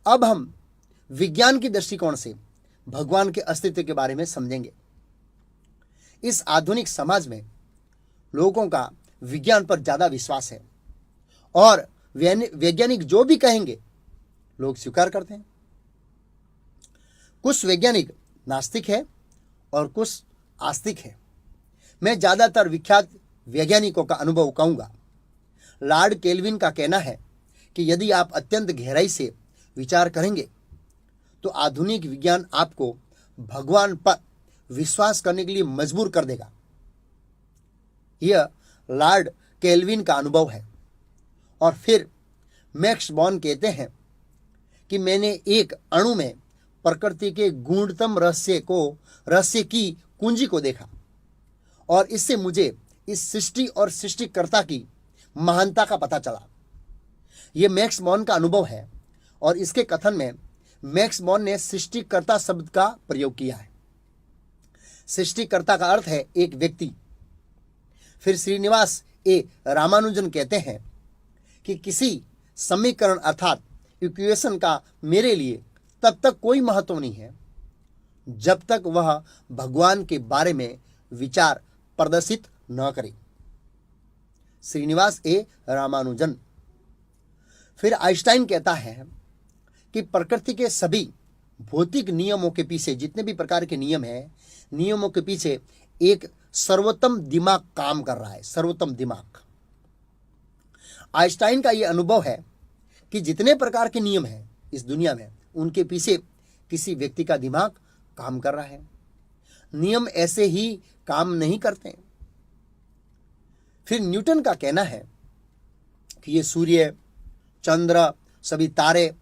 अब हम विज्ञान की दृष्टिकोण से भगवान के अस्तित्व के बारे में समझेंगे। इस आधुनिक समाज में लोगों का विज्ञान पर ज्यादा विश्वास है और वैज्ञानिक जो भी कहेंगे लोग स्वीकार करते हैं। कुछ वैज्ञानिक नास्तिक है और कुछ आस्तिक है। मैं ज्यादातर विख्यात वैज्ञानिकों का अनुभव कहूंगा। लॉर्ड केल्विन का कहना है कि यदि आप अत्यंत गहराई से विचार करेंगे तो आधुनिक विज्ञान आपको भगवान पर विश्वास करने के लिए मजबूर कर देगा। यह लॉर्ड केल्विन का अनुभव है। और फिर मैक्स बॉर्न कहते हैं कि मैंने एक अणु में प्रकृति के गूढ़तम रहस्य की कुंजी को देखा और इससे मुझे इस सृष्टि और सृष्टिकर्ता की महानता का पता चला। यह मैक्स बॉर्न का अनुभव है और इसके कथन में मैक्स बॉर्न ने सृष्टिकर्ता शब्द का प्रयोग किया है। सृष्टिकर्ता का अर्थ है एक व्यक्ति। फिर श्रीनिवास ए रामानुजन कहते हैं कि किसी समीकरण अर्थात इक्वेशन का मेरे लिए तब तक कोई महत्व नहीं है जब तक वह भगवान के बारे में विचार प्रदर्शित न करे। श्रीनिवास ए रामानुजन। फिर आइंस्टाइन कहता है कि प्रकृति के सभी भौतिक नियमों के पीछे, जितने भी प्रकार के नियम हैं, नियमों के पीछे एक सर्वोत्तम दिमाग काम कर रहा है। सर्वोत्तम दिमाग। आइंस्टाइन का यह अनुभव है कि जितने प्रकार के नियम हैं इस दुनिया में, उनके पीछे किसी व्यक्ति का दिमाग काम कर रहा है। नियम ऐसे ही काम नहीं करते। फिर न्यूटन का कहना है कि ये सूर्य, चंद्र, सभी तारे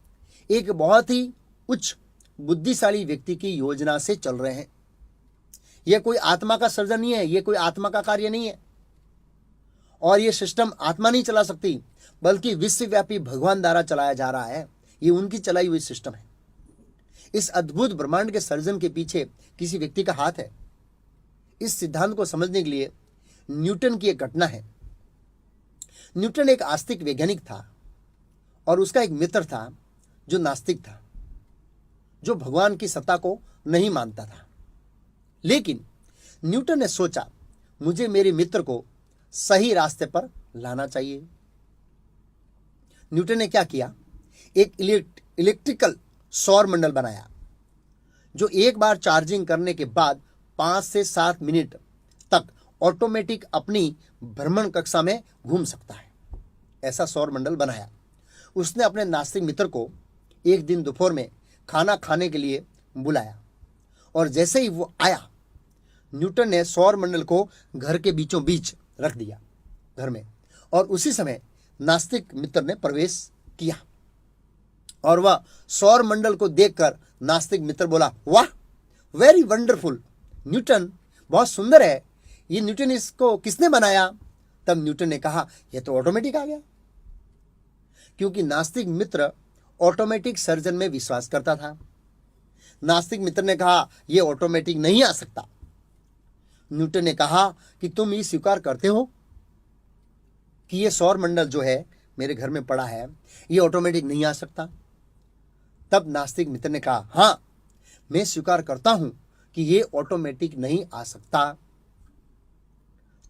एक बहुत ही उच्च बुद्धिशाली व्यक्ति की योजना से चल रहे हैं। यह कोई आत्मा का सर्जन नहीं है, यह कोई आत्मा का कार्य नहीं है और यह सिस्टम आत्मा नहीं चला सकती, बल्कि विश्वव्यापी भगवान द्वारा चलाया जा रहा है। यह उनकी चलाई हुई सिस्टम है। इस अद्भुत ब्रह्मांड के सर्जन के पीछे किसी व्यक्ति का हाथ है। इस सिद्धांत को समझने के लिए न्यूटन की एक घटना है। न्यूटन एक आस्तिक वैज्ञानिक था और उसका एक मित्र था जो नास्तिक था, जो भगवान की सत्ता को नहीं मानता था। लेकिन न्यूटन ने सोचा मुझे मेरे मित्र को सही रास्ते पर लाना चाहिए। न्यूटन ने क्या किया, एक इलेक्ट्रिकल सौर मंडल बनाया जो एक बार चार्जिंग करने के बाद 5 से 7 मिनट तक ऑटोमेटिक अपनी भ्रमण कक्षा में घूम सकता है। ऐसा सौर मंडल बनाया। उसने अपने नास्तिक मित्र को एक दिन दोपहर में खाना खाने के लिए बुलाया और जैसे ही वो आया, न्यूटन ने सौर मंडल को घर के बीचों बीच रख दिया घर में, और उसी समय नास्तिक मित्र ने प्रवेश किया और वह सौर मंडल को देखकर नास्तिक मित्र बोला, वाह, वेरी वंडरफुल न्यूटन, बहुत सुंदर है ये। न्यूटन, इसको किसने बनाया? तब न्यूटन ने कहा, यह तो ऑटोमेटिक आ गया। क्योंकि नास्तिक मित्र ऑटोमेटिक सर्जन में विश्वास करता था। नास्तिक मित्र ने कहा, यह ऑटोमेटिक नहीं आ सकता। न्यूटन ने कहा कि तुम ये स्वीकार करते हो कि यह सौर मंडल जो है मेरे घर में पड़ा है, यह ऑटोमेटिक नहीं आ सकता? तब नास्तिक मित्र ने कहा, हां, मैं स्वीकार करता हूं कि यह ऑटोमेटिक नहीं आ सकता।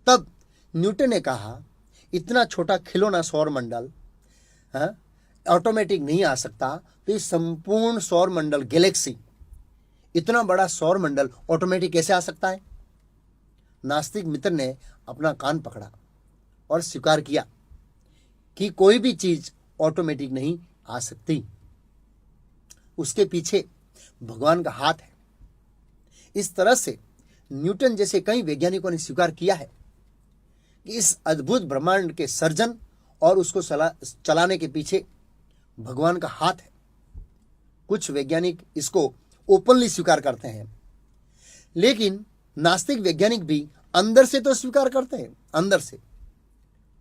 तब न्यूटन ने कहा, इतना छोटा खिलौना सौर मंडल ऑटोमेटिक नहीं आ सकता, तो इस संपूर्ण सौर मंडल, गैलेक्सी, इतना बड़ा सौर मंडल ऑटोमेटिक कैसे आ सकता है? नास्तिक मित्र ने अपना कान पकड़ा और स्वीकार किया कि कोई भी चीज ऑटोमेटिक नहीं आ सकती, उसके पीछे भगवान का हाथ है। इस तरह से न्यूटन जैसे कई वैज्ञानिकों ने स्वीकार किया है कि इस अद्भुत ब्रह्मांड के सर्जन और उसको चलाने के पीछे भगवान का हाथ है। कुछ वैज्ञानिक इसको ओपनली स्वीकार करते हैं, लेकिन नास्तिक वैज्ञानिक भी अंदर से तो स्वीकार करते हैं, अंदर से,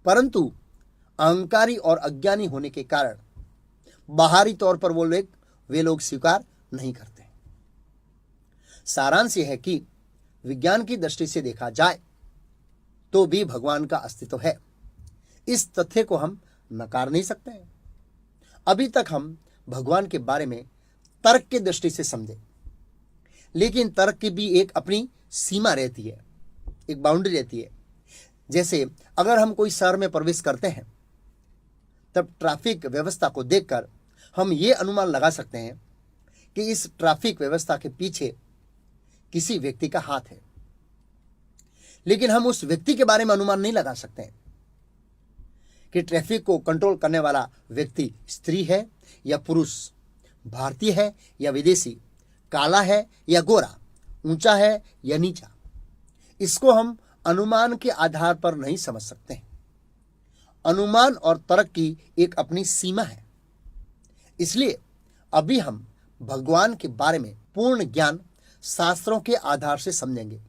परंतु अहंकारी और अज्ञानी होने के कारण बाहरी तौर पर वे लोग स्वीकार नहीं करते। सारांश यह है कि विज्ञान की दृष्टि से देखा जाए तो भी भगवान का अस्तित्व है। इस तथ्य को हम नकार नहीं सकते हैं। अभी तक हम भगवान के बारे में तर्क की दृष्टि से समझें, लेकिन तर्क की भी एक अपनी सीमा रहती है, एक बाउंड्री रहती है। जैसे अगर हम कोई शहर में प्रवेश करते हैं तब ट्रैफिक व्यवस्था को देखकर हम ये अनुमान लगा सकते हैं कि इस ट्रैफिक व्यवस्था के पीछे किसी व्यक्ति का हाथ है, लेकिन हम उस व्यक्ति के बारे में अनुमान नहीं लगा सकते हैं कि ट्रैफिक को कंट्रोल करने वाला व्यक्ति स्त्री है या पुरुष, भारतीय है या विदेशी, काला है या गोरा, ऊंचा है या नीचा। इसको हम अनुमान के आधार पर नहीं समझ सकते हैं। अनुमान और तर्क की एक अपनी सीमा है। इसलिए अभी हम भगवान के बारे में पूर्ण ज्ञान शास्त्रों के आधार से समझेंगे।